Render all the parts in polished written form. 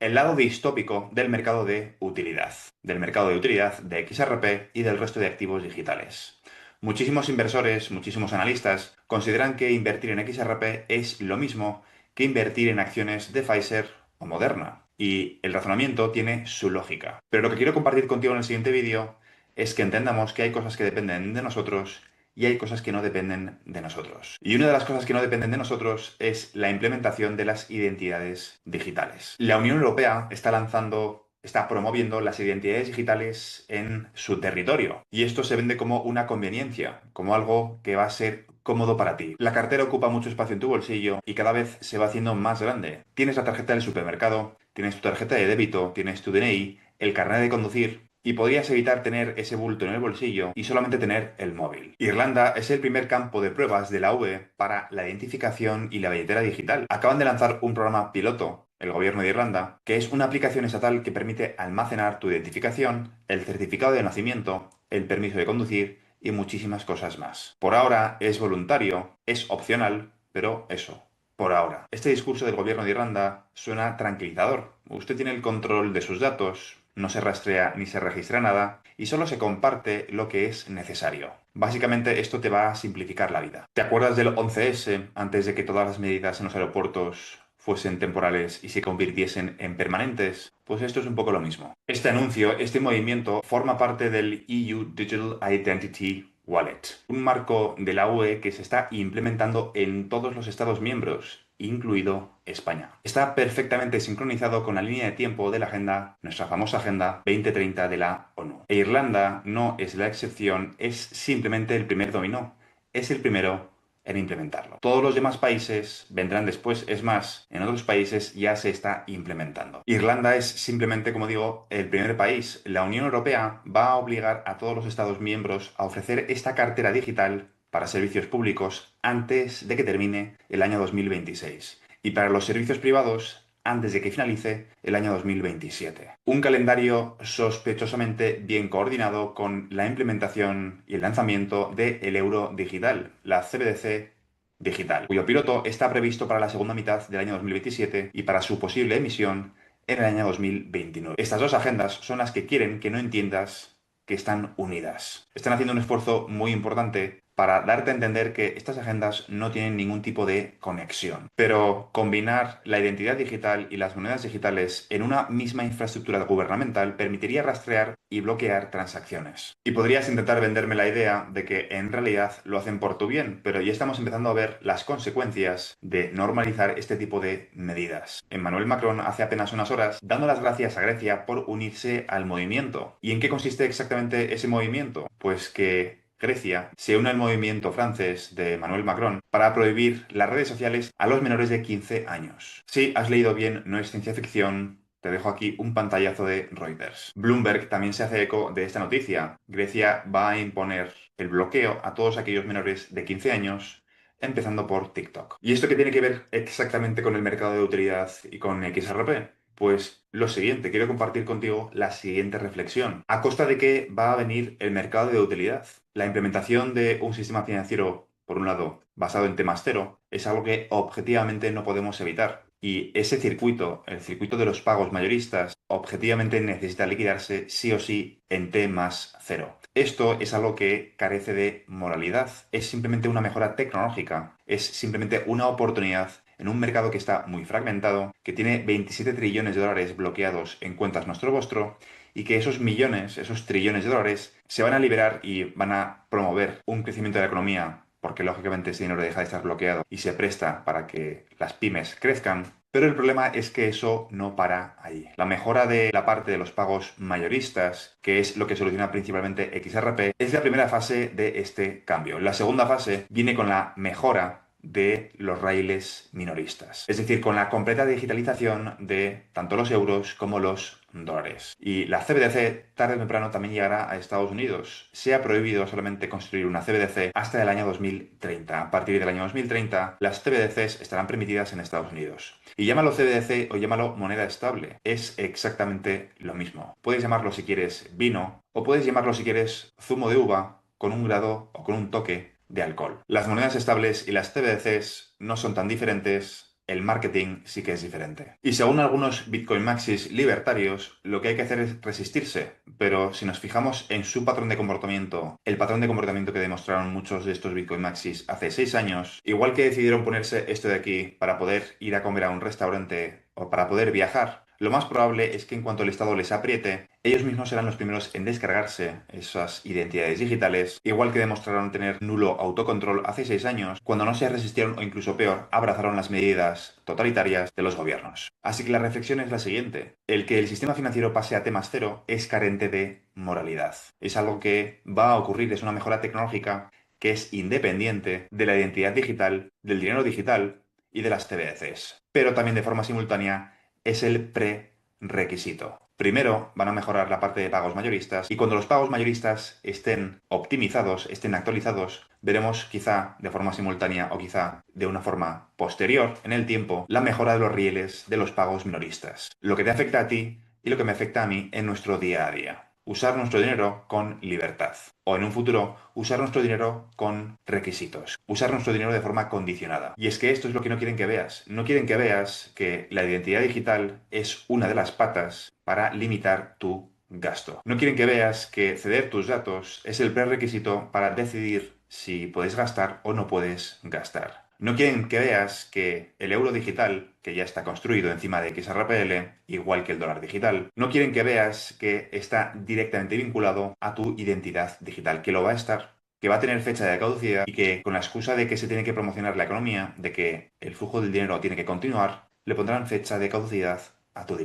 el lado distópico del mercado de utilidad, de XRP y del resto de activos digitales. Muchísimos inversores, muchísimos analistas consideran que invertir en XRP es lo mismo que invertir en acciones de Pfizer o Moderna. Y el razonamiento tiene su lógica. Pero lo que quiero compartir contigo en el siguiente vídeo es que entendamos que hay cosas que dependen de nosotros y hay cosas que no dependen de nosotros. Y una de las cosas que no dependen de nosotros es la implementación de las identidades digitales. La Unión Europea está promoviendo las identidades digitales en su territorio. Y esto se vende como una conveniencia, como algo que va a ser cómodo para ti. La cartera ocupa mucho espacio en tu bolsillo y cada vez se va haciendo más grande. Tienes la tarjeta del supermercado, tienes tu tarjeta de débito, tienes tu DNI, el carnet de conducir y podrías evitar tener ese bulto en el bolsillo y solamente tener el móvil. Irlanda es el primer campo de pruebas de la UE para la identificación y la billetera digital. Acaban de lanzar un programa piloto, el gobierno de Irlanda, que es una aplicación estatal que permite almacenar tu identificación, el certificado de nacimiento, el permiso de conducir y muchísimas cosas más. Por ahora es voluntario, es opcional, pero eso, por ahora. Este discurso del gobierno de Irlanda suena tranquilizador. Usted tiene el control de sus datos, no se rastrea ni se registra nada y solo se comparte lo que es necesario. Básicamente esto te va a simplificar la vida. ¿Te acuerdas del 11S antes de que todas las medidas en los aeropuertos fuesen temporales y se convirtiesen en permanentes? Pues esto es un poco lo mismo. Este anuncio, este movimiento, forma parte del EU Digital Identity Wallet, un marco de la UE que se está implementando en todos los Estados miembros, incluido España. Está perfectamente sincronizado con la línea de tiempo de la agenda, nuestra famosa Agenda 2030 de la ONU. E Irlanda no es la excepción, es simplemente el primer dominó. Es el primero en implementarlo. Todos los demás países vendrán después, es más, en otros países ya se está implementando. Irlanda es simplemente, como digo, el primer país. La Unión Europea va a obligar a todos los Estados miembros a ofrecer esta cartera digital para servicios públicos antes de que termine el año 2026. Y para los servicios privados antes de que finalice el año 2027. Un calendario sospechosamente bien coordinado con la implementación y el lanzamiento del euro digital, la CBDC digital, cuyo piloto está previsto para la segunda mitad del año 2027 y para su posible emisión en el año 2029. Estas dos agendas son las que quieren que no entiendas que están unidas. Están haciendo un esfuerzo muy importante para darte a entender que estas agendas no tienen ningún tipo de conexión. Pero combinar la identidad digital y las monedas digitales en una misma infraestructura gubernamental permitiría rastrear y bloquear transacciones. Y podrías intentar venderme la idea de que en realidad lo hacen por tu bien, pero ya estamos empezando a ver las consecuencias de normalizar este tipo de medidas. Emmanuel Macron hace apenas unas horas dando las gracias a Grecia por unirse al movimiento. ¿Y en qué consiste exactamente ese movimiento? Pues que Grecia se une al movimiento francés de Emmanuel Macron para prohibir las redes sociales a los menores de 15 años. Sí, has leído bien, no es ciencia ficción. Te dejo aquí un pantallazo de Reuters. Bloomberg también se hace eco de esta noticia. Grecia va a imponer el bloqueo a todos aquellos menores de 15 años, empezando por TikTok. ¿Y esto qué tiene que ver exactamente con el mercado de utilidad y con XRP? Pues lo siguiente, quiero compartir contigo la siguiente reflexión. ¿A costa de qué va a venir el mercado de utilidad? La implementación de un sistema financiero, por un lado, basado en temas cero, es algo que objetivamente no podemos evitar. Y ese circuito, el circuito de los pagos mayoristas, objetivamente necesita liquidarse sí o sí en T más cero. Esto es algo que carece de moralidad, es simplemente una mejora tecnológica, es simplemente una oportunidad en un mercado que está muy fragmentado, que tiene 27 trillones de dólares bloqueados en cuentas nuestro vostro, y que esos millones, esos trillones de dólares, se van a liberar y van a promover un crecimiento de la economía, porque lógicamente ese dinero deja de estar bloqueado y se presta para que las pymes crezcan. Pero el problema es que eso no para ahí. La mejora de la parte de los pagos mayoristas, que es lo que soluciona principalmente XRP, es la primera fase de este cambio. La segunda fase viene con la mejora de los raíles minoristas, es decir, con la completa digitalización de tanto los euros como los dólares. Y la CBDC tarde o temprano también llegará a Estados Unidos. Se ha prohibido solamente construir una CBDC hasta el año 2030. A partir del año 2030, las CBDCs estarán permitidas en Estados Unidos. Y llámalo CBDC o llámalo moneda estable, es exactamente lo mismo. Puedes llamarlo si quieres vino o puedes llamarlo si quieres zumo de uva con un grado o con un toque de alcohol. Las monedas estables y las CBDCs no son tan diferentes el marketing sí que es diferente. Y según algunos Bitcoin Maxis libertarios, lo que hay que hacer es resistirse, pero si nos fijamos en su patrón de comportamiento, el patrón de comportamiento que demostraron muchos de estos Bitcoin Maxis hace 6 años, igual que decidieron ponerse esto de aquí para poder ir a comer a un restaurante o para poder viajar, lo más probable es que en cuanto el Estado les apriete, ellos mismos serán los primeros en descargarse esas identidades digitales, igual que demostraron tener nulo autocontrol hace 6 años, cuando no se resistieron o incluso peor, abrazaron las medidas totalitarias de los gobiernos. Así que la reflexión es la siguiente: el que el sistema financiero pase a temas cero es carente de moralidad. Es algo que va a ocurrir, es una mejora tecnológica que es independiente de la identidad digital, del dinero digital y de las CBDCs. Pero también de forma simultánea es el prerequisito. Primero van a mejorar la parte de pagos mayoristas y cuando los pagos mayoristas estén optimizados, estén actualizados, veremos quizá de forma simultánea o quizá de una forma posterior en el tiempo la mejora de los rieles de los pagos minoristas. Lo que te afecta a ti y lo que me afecta a mí en nuestro día a día. Usar nuestro dinero con libertad. O en un futuro, usar nuestro dinero con requisitos. Usar nuestro dinero de forma condicionada. Y es que esto es lo que no quieren que veas. No quieren que veas que la identidad digital es una de las patas para limitar tu gasto. No quieren que veas que ceder tus datos es el prerequisito para decidir si puedes gastar o no puedes gastar. No quieren que veas que el euro digital, que ya está construido encima de XRPL, igual que el dólar digital, no quieren que veas que está directamente vinculado a tu identidad digital, que lo va a estar, que va a tener fecha de caducidad y que con la excusa de que se tiene que promocionar la economía, de que el flujo del dinero tiene que continuar, le pondrán fecha de caducidad a tu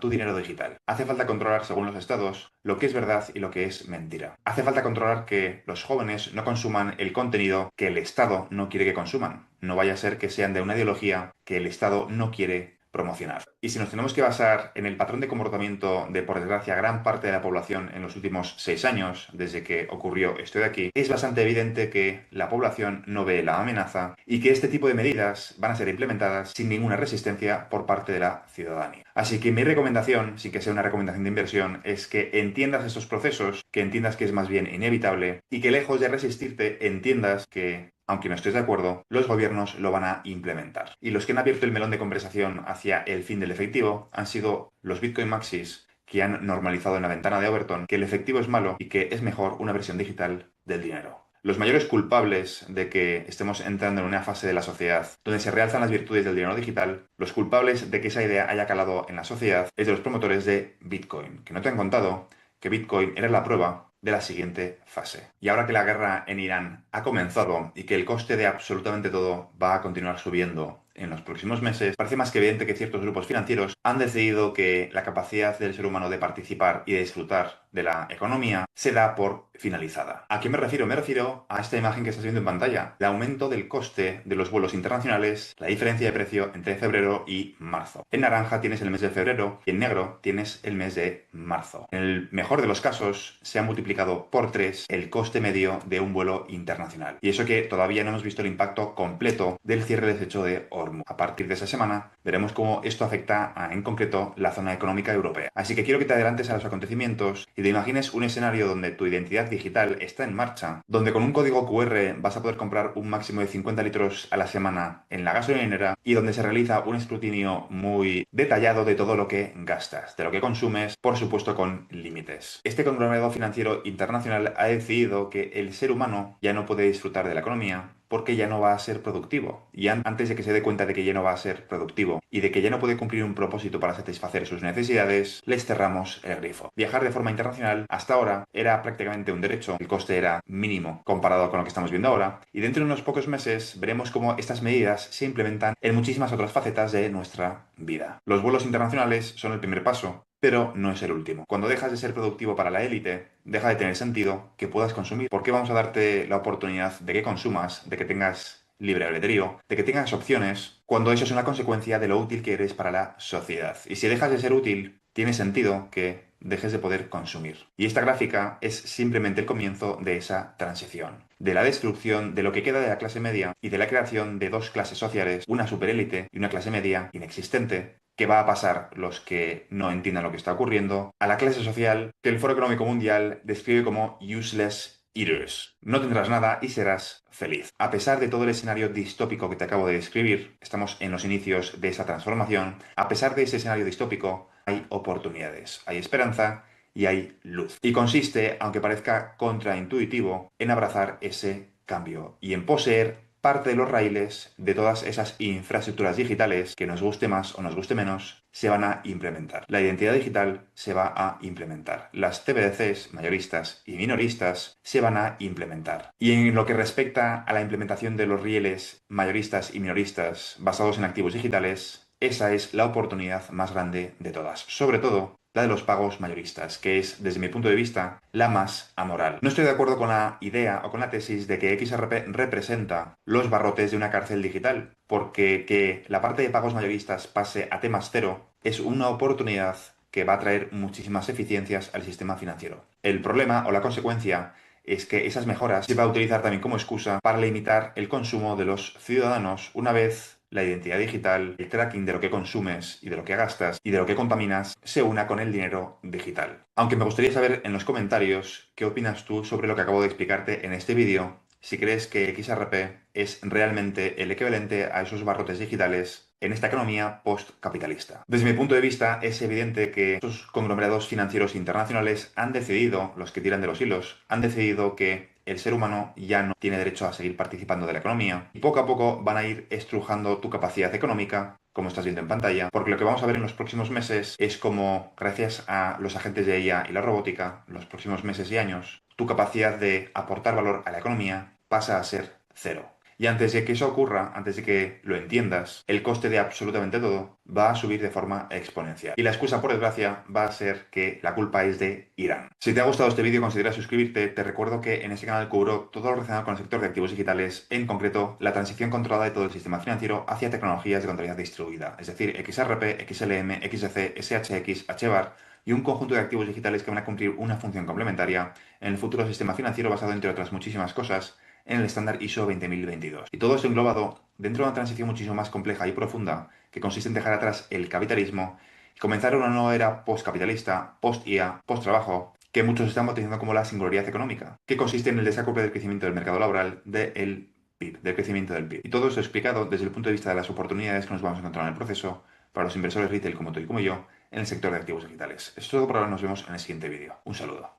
dinero digital. Hace falta controlar, según los estados, lo que es verdad y lo que es mentira. Hace falta controlar que los jóvenes no consuman el contenido que el Estado no quiere que consuman. No vaya a ser que sean de una ideología que el Estado no quiere promocionar. Y si nos tenemos que basar en el patrón de comportamiento de, por desgracia, gran parte de la población en los últimos 6 años, desde que ocurrió esto de aquí, es bastante evidente que la población no ve la amenaza y que este tipo de medidas van a ser implementadas sin ninguna resistencia por parte de la ciudadanía. Así que mi recomendación, sin que sea una recomendación de inversión, es que entiendas estos procesos, que entiendas que es más bien inevitable y que lejos de resistirte, entiendas que aunque no estés de acuerdo, los gobiernos lo van a implementar. Y los que han abierto el melón de conversación hacia el fin del efectivo han sido los Bitcoin Maxis, que han normalizado en la ventana de Overton que el efectivo es malo y que es mejor una versión digital del dinero. Los mayores culpables de que estemos entrando en una fase de la sociedad donde se realzan las virtudes del dinero digital, los culpables de que esa idea haya calado en la sociedad, es de los promotores de Bitcoin, que no te han contado que Bitcoin era la prueba de la siguiente fase. Y ahora que la guerra en Irán ha comenzado y que el coste de absolutamente todo va a continuar subiendo en los próximos meses, parece más que evidente que ciertos grupos financieros han decidido que la capacidad del ser humano de participar y de disfrutar de la economía se da por finalizada. ¿A qué me refiero? Me refiero a esta imagen que estás viendo en pantalla. El aumento del coste de los vuelos internacionales, la diferencia de precio entre febrero y marzo. En naranja tienes el mes de febrero y en negro tienes el mes de marzo. En el mejor de los casos se ha multiplicado por 3 el coste medio de un vuelo internacional. Y eso que todavía no hemos visto el impacto completo del cierre del estrecho de Hormuz. A partir de esa semana veremos cómo esto afecta en concreto la zona económica europea. Así que quiero que te adelantes a los acontecimientos y te imagines un escenario donde tu identidad digital está en marcha, donde con un código QR vas a poder comprar un máximo de 50 litros a la semana en la gasolinera y donde se realiza un escrutinio muy detallado de todo lo que gastas, de lo que consumes, por supuesto con límites. Este conglomerado financiero internacional ha decidido que el ser humano ya no puede disfrutar de la economía porque ya no va a ser productivo. Y antes de que se dé cuenta de que ya no va a ser productivo y de que ya no puede cumplir un propósito para satisfacer sus necesidades, les cerramos el grifo. Viajar de forma internacional hasta ahora era prácticamente un derecho, el coste era mínimo comparado con lo que estamos viendo ahora, y dentro de unos pocos meses veremos cómo estas medidas se implementan en muchísimas otras facetas de nuestra vida. Los vuelos internacionales son el primer paso, pero no es el último. Cuando dejas de ser productivo para la élite, deja de tener sentido que puedas consumir. ¿Por qué vamos a darte la oportunidad de que consumas, de que tengas libre albedrío, de que tengas opciones, cuando eso es una consecuencia de lo útil que eres para la sociedad? Y si dejas de ser útil, tiene sentido que dejes de poder consumir. Y esta gráfica es simplemente el comienzo de esa transición, de la destrucción de lo que queda de la clase media y de la creación de dos clases sociales, una superélite y una clase media inexistente, que va a pasar los que no entiendan lo que está ocurriendo, a la clase social que el Foro Económico Mundial describe como useless eaters. No tendrás nada y serás feliz. A pesar de todo el escenario distópico que te acabo de describir, estamos en los inicios de esa transformación, a pesar de ese escenario distópico, hay oportunidades, hay esperanza y hay luz. Y consiste, aunque parezca contraintuitivo, en abrazar ese cambio y en poseer parte de los raíles de todas esas infraestructuras digitales que nos guste más o nos guste menos, se van a implementar. La identidad digital se va a implementar. Las CBDCs, mayoristas y minoristas, se van a implementar. Y en lo que respecta a la implementación de los rieles mayoristas y minoristas basados en activos digitales, esa es la oportunidad más grande de todas. Sobre todo la de los pagos mayoristas, que es, desde mi punto de vista, la más amoral. No estoy de acuerdo con la idea o con la tesis de que XRP representa los barrotes de una cárcel digital, porque que la parte de pagos mayoristas pase a T+0 es una oportunidad que va a traer muchísimas eficiencias al sistema financiero. El problema o la consecuencia es que esas mejoras se va a utilizar también como excusa para limitar el consumo de los ciudadanos una vez la identidad digital, el tracking de lo que consumes y de lo que gastas y de lo que contaminas se una con el dinero digital. Aunque me gustaría saber en los comentarios qué opinas tú sobre lo que acabo de explicarte en este vídeo, si crees que XRP es realmente el equivalente a esos barrotes digitales en esta economía postcapitalista. Desde mi punto de vista, es evidente que estos conglomerados financieros internacionales han decidido, los que tiran de los hilos, han decidido que el ser humano ya no tiene derecho a seguir participando de la economía y poco a poco van a ir estrujando tu capacidad económica, como estás viendo en pantalla, porque lo que vamos a ver en los próximos meses es como, gracias a los agentes de IA y la robótica, los próximos meses y años, tu capacidad de aportar valor a la economía pasa a ser cero. Y antes de que eso ocurra, antes de que lo entiendas, el coste de absolutamente todo va a subir de forma exponencial. Y la excusa, por desgracia, va a ser que la culpa es de Irán. Si te ha gustado este vídeo, considera suscribirte. Te recuerdo que en este canal cubro todo lo relacionado con el sector de activos digitales, en concreto la transición controlada de todo el sistema financiero hacia tecnologías de contabilidad distribuida, es decir, XRP, XLM, XC, SHX, HBAR y un conjunto de activos digitales que van a cumplir una función complementaria en el futuro sistema financiero basado, entre otras muchísimas cosas, en el estándar ISO 20022. Y todo esto englobado dentro de una transición muchísimo más compleja y profunda que consiste en dejar atrás el capitalismo y comenzar una nueva era postcapitalista, post-IA, post-trabajo, que muchos están bautizando como la singularidad económica, que consiste en el desacople del crecimiento del mercado laboral del PIB, del crecimiento del PIB. Y todo esto explicado desde el punto de vista de las oportunidades que nos vamos a encontrar en el proceso para los inversores retail como tú y como yo en el sector de activos digitales. Esto es todo por ahora, nos vemos en el siguiente vídeo. Un saludo.